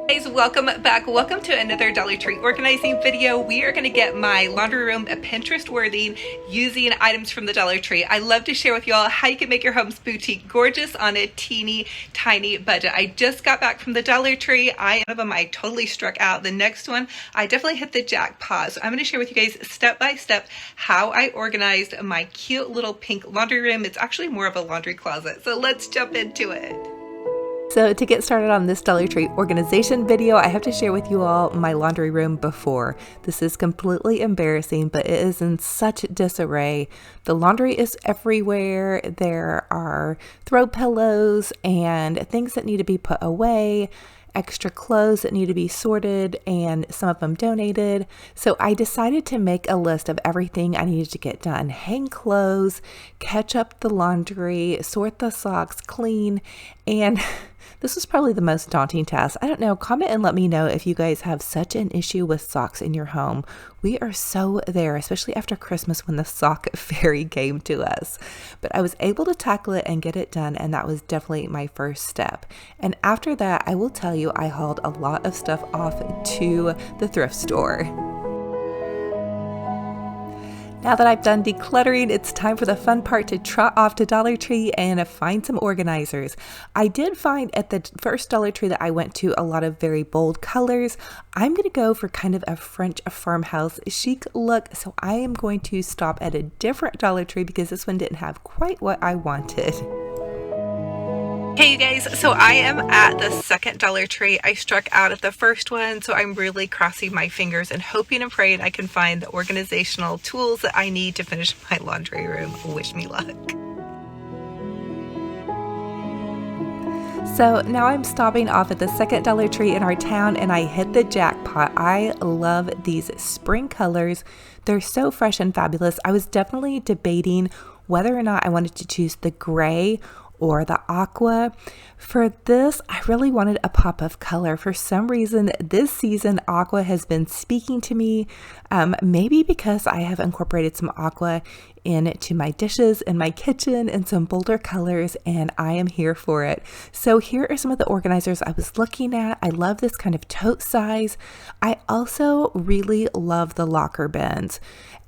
Guys, welcome back. Welcome to another Dollar Tree organizing video. We are going to get my laundry room Pinterest worthy using items from the Dollar Tree. I love to share with you all how you can make your homes boutique gorgeous on a teeny tiny budget. I just got back from the Dollar Tree. One of them I totally struck out. The next one I definitely hit the jackpot. So I'm going to share with you guys step by step how I organized my cute little pink laundry room. It's actually more of a laundry closet. So let's jump into it. So to get started on this Dollar Tree organization video, I have to share with you all my laundry room before. This is completely embarrassing, but it is in such disarray. The laundry is everywhere. There are throw pillows and things that need to be put away, extra clothes that need to be sorted, and some of them donated. So I decided to make a list of everything I needed to get done. Hang clothes, catch up the laundry, sort the socks, clean, and this was probably the most daunting task. I don't know, comment and let me know if you guys have such an issue with socks in your home. We are so there, especially after Christmas when the sock fairy came to us. But I was able to tackle it and get it done, and that was definitely my first step. And after that, I will tell you, I hauled a lot of stuff off to the thrift store. Now that I've done decluttering, it's time for the fun part to trot off to Dollar Tree and find some organizers. I did find at the first Dollar Tree that I went to a lot of very bold colors. I'm going to go for kind of a French farmhouse chic look, so I am going to stop at a different Dollar Tree because this one didn't have quite what I wanted. Hey you guys, so I am at the second Dollar Tree. I struck out at the first one, so I'm really crossing my fingers and hoping and praying I can find the organizational tools that I need to finish my laundry room. Wish me luck. So now I'm stopping off at the second Dollar Tree in our town and I hit the jackpot. I love these spring colors. They're so fresh and fabulous. I was definitely debating whether or not I wanted to choose the gray or the aqua. For this, I really wanted a pop of color. For some reason, this season, aqua has been speaking to me. Maybe because I have incorporated some aqua into my dishes in my kitchen and some bolder colors, and I am here for it. So here are some of the organizers I was looking at. I love this kind of tote size. I also really love the locker bins.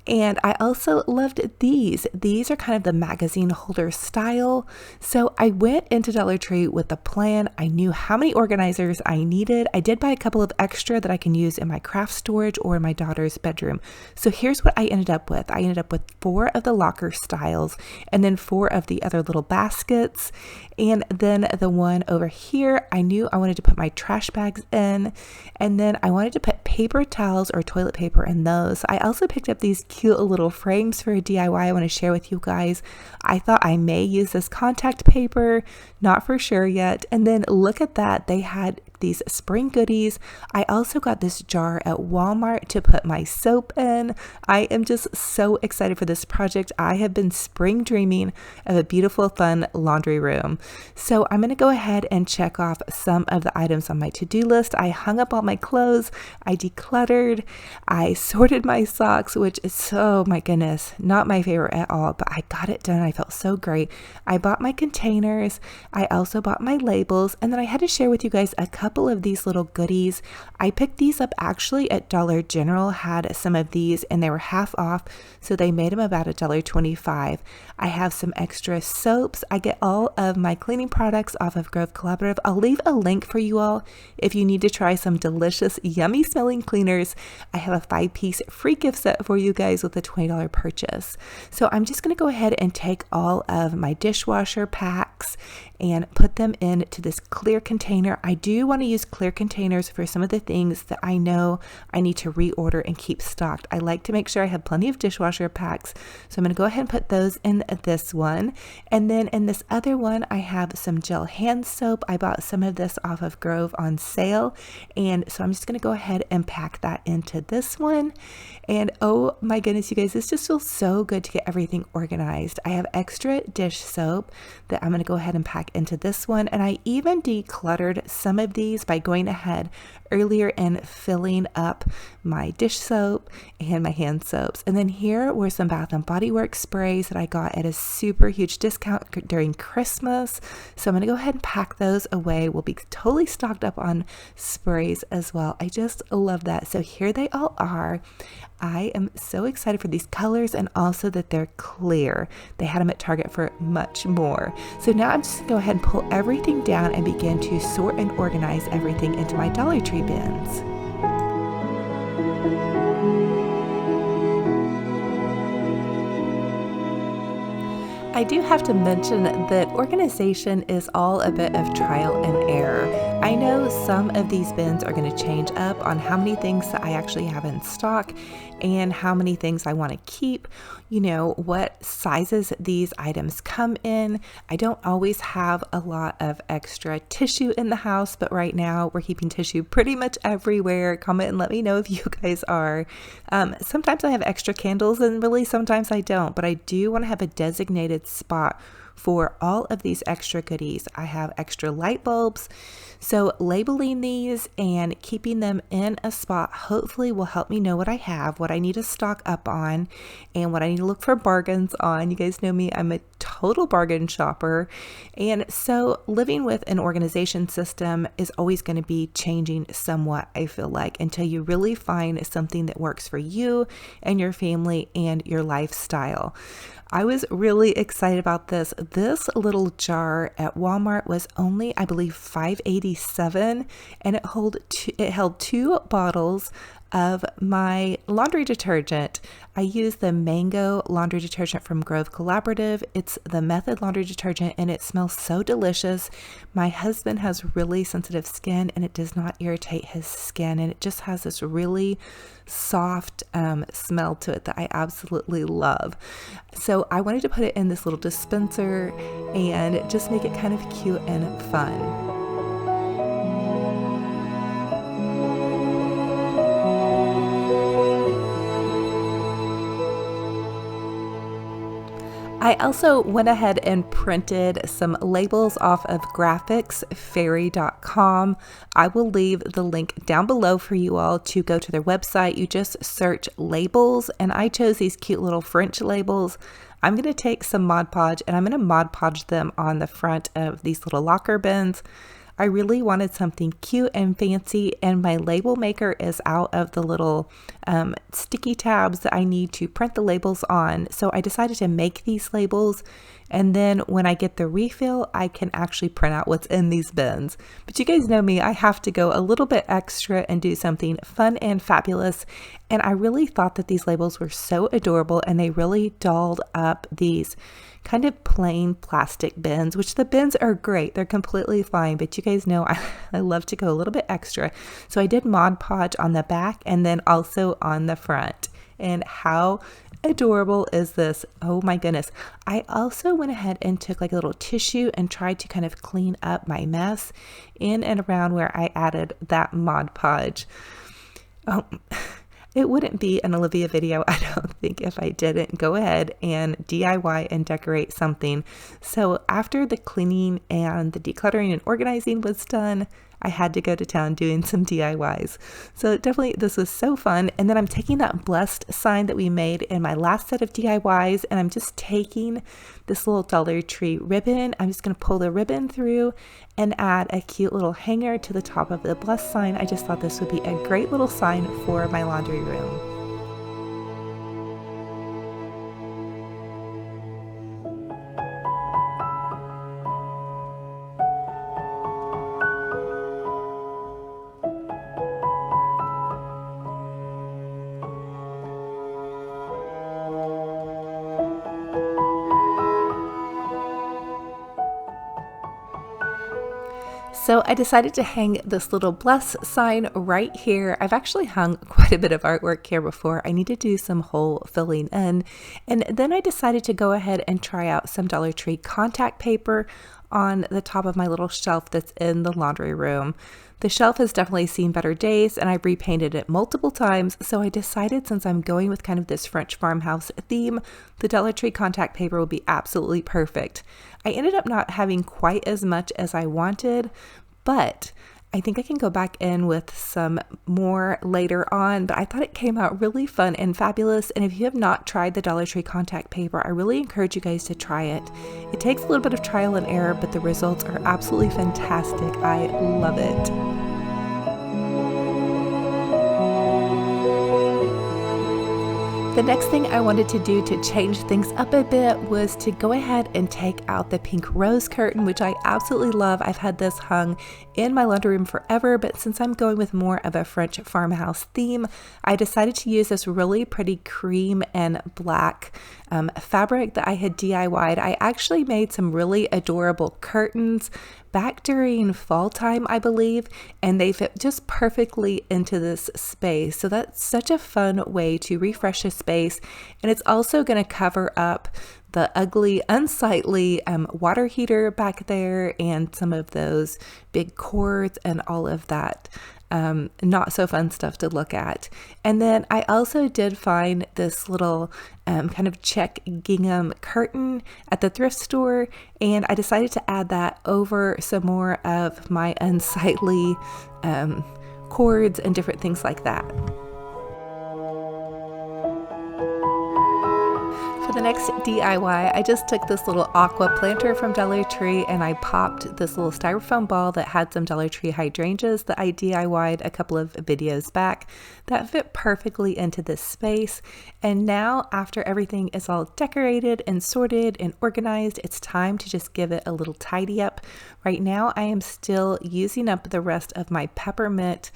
And I also loved these. These are kind of the magazine holder style. So I went into Dollar Tree with a plan. I knew how many organizers I needed. I did buy a couple of extra that I can use in my craft storage or in my daughter's bedroom. So here's what I ended up with. I ended up with 4 of the locker styles and then 4 of the other little baskets. And then the one over here, I knew I wanted to put my trash bags in. And then I wanted to put paper towels or toilet paper in those. I also picked up these cute little frames for a DIY I want to share with you guys. I thought I may use this contact paper, not for sure yet. And then look at that, they had these spring goodies. I also got this jar at Walmart to put my soap in. I am just so excited for this project. I have been spring dreaming of a beautiful, fun laundry room. So I'm going to go ahead and check off some of the items on my to-do list. I hung up all my clothes. I decluttered. I sorted my socks, which is, oh my goodness, not my favorite at all, but I got it done. I felt so great. I bought my containers. I also bought my labels, and then I had to share with you guys a couple of these little goodies. I picked these up actually at Dollar General, had some of these and they were half off, so they made them about $1.25. I have some extra soaps. I get all of my cleaning products off of Grove Collaborative. I'll leave a link for you all if you need to try some delicious, yummy smelling cleaners. I have a 5-piece free gift set for you guys with a $20 purchase. So I'm just going to go ahead and take all of my dishwasher packs and put them into this clear container. I do want want to use clear containers for some of the things that I know I need to reorder and keep stocked. I like to make sure I have plenty of dishwasher packs. So I'm going to go ahead and put those in this one. And then in this other one, I have some gel hand soap. I bought some of this off of Grove on sale. And so I'm just going to go ahead and pack that into this one. And oh my goodness, you guys, this just feels so good to get everything organized. I have extra dish soap that I'm going to go ahead and pack into this one. And I even decluttered some of these by going ahead earlier and filling up my dish soap and my hand soaps. And then here were some Bath and Body Works sprays that I got at a super huge discount during Christmas. So I'm going to go ahead and pack those away. We'll be totally stocked up on sprays as well. I just love that. So here they all are. I am so excited for these colors and also that they're clear. They had them at Target for much more. So now I'm just going to go ahead and pull everything down and begin to sort and organize everything into my Dollar Tree bins. I do have to mention that organization is all a bit of trial and error. I know some of these bins are going to change up on how many things that I actually have in stock and how many things I want to keep, you know, what sizes these items come in. I don't always have a lot of extra tissue in the house, but right now we're keeping tissue pretty much everywhere. Comment and let me know if you guys are. Sometimes I have extra candles and really sometimes I don't, but I do want to have a designated spot for all of these extra goodies. I have extra light bulbs, so labeling these and keeping them in a spot hopefully will help me know what I have, what I need to stock up on, and what I need to look for bargains on. You guys know me, I'm a total bargain shopper, and so living with an organization system is always going to be changing somewhat, I feel like, until you really find something that works for you and your family and your lifestyle. I was really excited about this. This little jar at Walmart was only, I believe, $5.87, and it held 2 bottles of my laundry detergent. I use the Mango laundry detergent from Grove Collaborative. It's the Method laundry detergent and it smells so delicious. My husband has really sensitive skin and it does not irritate his skin, and it just has this really soft smell to it that I absolutely love. So I wanted to put it in this little dispenser and just make it kind of cute and fun. I also went ahead and printed some labels off of graphicsfairy.com. I will leave the link down below for you all to go to their website. You just search labels, and I chose these cute little French labels. I'm going to take some Mod Podge and I'm going to Mod Podge them on the front of these little locker bins. I really wanted something cute and fancy, and my label maker is out of the little sticky tabs that I need to print the labels on. So I decided to make these labels, and then when I get the refill, I can actually print out what's in these bins. But you guys know me, I have to go a little bit extra and do something fun and fabulous. And I really thought that these labels were so adorable, and they really dolled up these kind of plain plastic bins, which the bins are great. They're completely fine, but you guys know I love to go a little bit extra. So I did Mod Podge on the back and then also on the front. And how adorable is this? Oh my goodness. I also went ahead and took like a little tissue and tried to kind of clean up my mess in and around where I added that Mod Podge. Oh, it wouldn't be an Olivia video, I don't think, if I didn't go ahead and DIY and decorate something. So after the cleaning and the decluttering and organizing was done, I had to go to town doing some DIYs. So definitely this was so fun. And then I'm taking that blessed sign that we made in my last set of DIYs, and I'm just taking this little Dollar Tree ribbon. I'm just going to pull the ribbon through and add a cute little hanger to the top of the blessed sign. I just thought this would be a great little sign for my laundry room. So I decided to hang this little bless sign right here. I've actually hung quite a bit of artwork here before. I need to do some hole filling in. And then I decided to go ahead and try out some Dollar Tree contact paper on the top of my little shelf that's in the laundry room. The shelf has definitely seen better days and I've repainted it multiple times, so I decided since I'm going with kind of this French farmhouse theme, the Dollar Tree contact paper will be absolutely perfect. I ended up not having quite as much as I wanted, but I think I can go back in with some more later on, but I thought it came out really fun and fabulous. And if you have not tried the Dollar Tree contact paper, I really encourage you guys to try it. It takes a little bit of trial and error, but the results are absolutely fantastic. I love it. The next thing I wanted to do to change things up a bit was to go ahead and take out the pink rose curtain, which I absolutely love. I've had this hung in my laundry room forever, but since I'm going with more of a French farmhouse theme, I decided to use this really pretty cream and black fabric that I had DIY'd. I actually made some really adorable curtains back during fall time, I believe, and they fit just perfectly into this space. So that's such a fun way to refresh a space. And it's also going to cover up the ugly, unsightly water heater back there and some of those big cords and all of that not so fun stuff to look at. And then I also did find this little kind of check gingham curtain at the thrift store, and I decided to add that over some more of my unsightly cords and different things like that. For the next DIY, I just took this little aqua planter from Dollar Tree and I popped this little styrofoam ball that had some Dollar Tree hydrangeas that I DIY'd a couple of videos back that fit perfectly into this space. And now, after everything is all decorated and sorted and organized, it's time to just give it a little tidy up. Right now, I am still using up the rest of my peppermint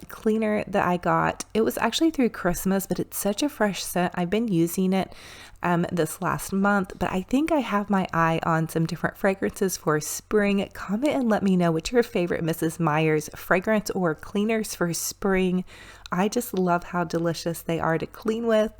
cleaner that I got. It was actually through Christmas, but it's such a fresh scent. I've been using it this last month, but I think I have my eye on some different fragrances for spring. Comment and let me know what's your favorite Mrs. Meyer's fragrance or cleaners for spring. I just love how delicious they are to clean with.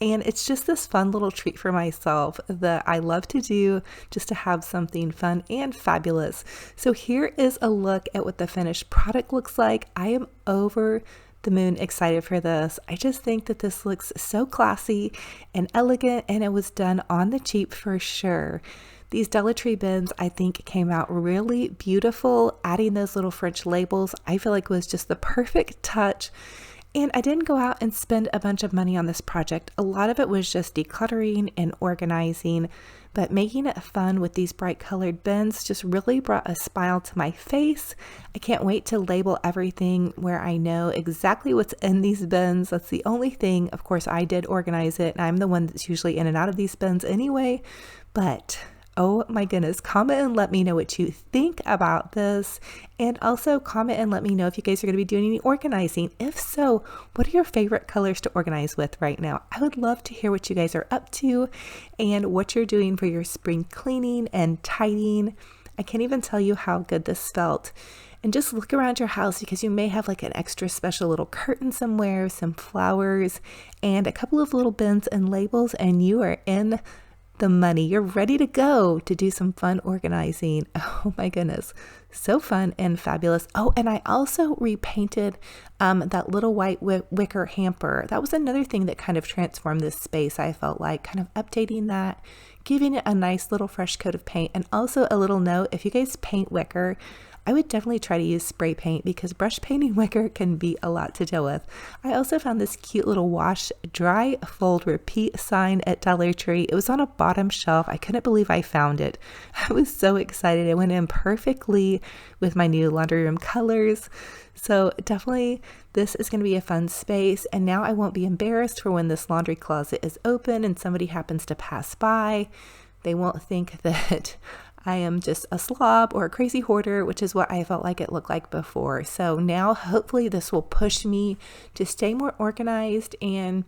And it's just this fun little treat for myself that I love to do just to have something fun and fabulous. So here is a look at what the finished product looks like. I am over the moon excited for this. I just think that this looks so classy and elegant, and it was done on the cheap for sure. These Dollar Tree bins, I think, came out really beautiful. Adding those little French labels, I feel like was just the perfect touch. And I didn't go out and spend a bunch of money on this project. A lot of it was just decluttering and organizing, but making it fun with these bright colored bins just really brought a smile to my face. I can't wait to label everything where I know exactly what's in these bins. That's the only thing. Of course, I did organize it, and I'm the one that's usually in and out of these bins anyway, but oh my goodness, comment and let me know what you think about this. And also comment and let me know if you guys are going to be doing any organizing. If so, what are your favorite colors to organize with right now? I would love to hear what you guys are up to and what you're doing for your spring cleaning and tidying. I can't even tell you how good this felt. And just look around your house because you may have like an extra special little curtain somewhere, some flowers, and a couple of little bins and labels, and you are in the money. You're ready to go to do some fun organizing. Oh my goodness, so fun and fabulous. Oh, and I also repainted that little white wicker hamper. That was another thing that kind of transformed this space. I felt like kind of updating that, giving it a nice little fresh coat of paint. And also a little note, if you guys paint wicker, I would definitely try to use spray paint because brush painting wicker can be a lot to deal with. I also found this cute little wash, dry, fold, repeat sign at Dollar Tree. It was on a bottom shelf. I couldn't believe I found it. I was so excited. It went in perfectly with my new laundry room colors. So definitely this is going to be a fun space. And now I won't be embarrassed for when this laundry closet is open and somebody happens to pass by. They won't think that I am just a slob or a crazy hoarder, which is what I felt like it looked like before. So now hopefully this will push me to stay more organized and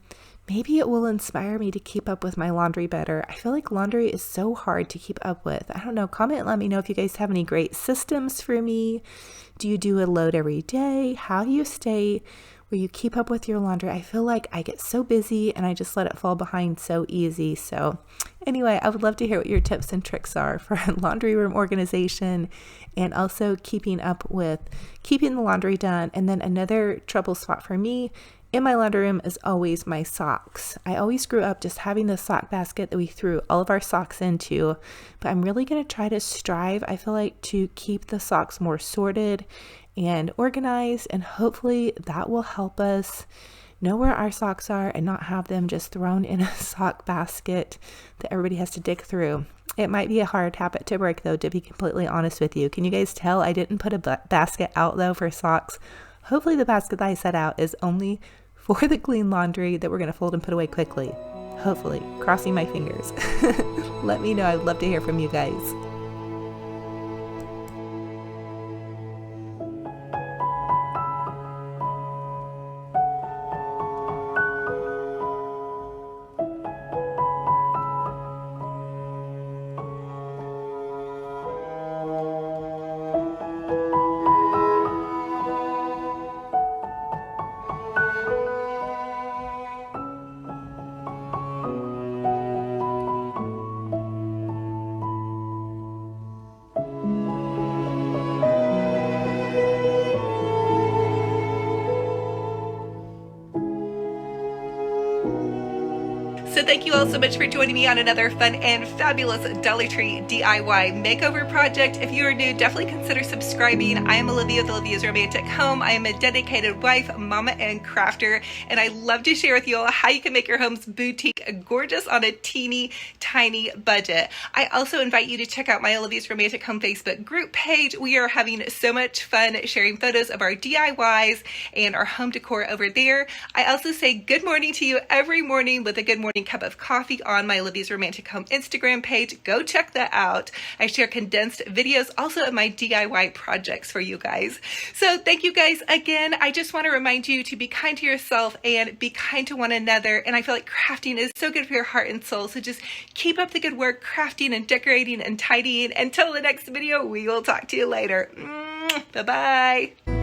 maybe it will inspire me to keep up with my laundry better. I feel like laundry is so hard to keep up with. I don't know. Comment and let me know if you guys have any great systems for me. Do you do a load every day? How do you stay where you keep up with your laundry? I feel like I get so busy and I just let it fall behind so easy. So anyway, I would love to hear what your tips and tricks are for laundry room organization and also keeping up with keeping the laundry done. And then another trouble spot for me in my laundry room is always my socks. I always grew up just having the sock basket that we threw all of our socks into, but I'm really going to try to strive, I feel like, to keep the socks more sorted and organized, and hopefully that will help us know where our socks are and not have them just thrown in a sock basket that everybody has to dig through. It might be a hard habit to break, though, to be completely honest with you. Can you guys tell I didn't put a basket out, though, for socks? Hopefully the basket that I set out is only for the clean laundry that we're going to fold and put away quickly. Hopefully. Crossing my fingers. Let me know. I'd love to hear from you guys. So thank you all so much for joining me on another fun and fabulous Dollar Tree DIY makeover project. If you are new, definitely consider subscribing. I am Olivia with Olivia's Romantic Home. I am a dedicated wife, mama, and crafter, and I love to share with you all how you can make your home's boutique gorgeous on a teeny tiny budget. I also invite you to check out my Olivia's Romantic Home Facebook group page. We are having so much fun sharing photos of our DIYs and our home decor over there. I also say good morning to you every morning with a good morning cup of coffee on my Olivia's Romantic Home Instagram page. Go check that out. I share condensed videos also of my DIY projects for you guys. So thank you guys again. I just want to remind you to be kind to yourself and be kind to one another. And I feel like crafting is so good for your heart and soul. So just keep up the good work, crafting and decorating and tidying. Until the next video, we will talk to you later. Bye-bye.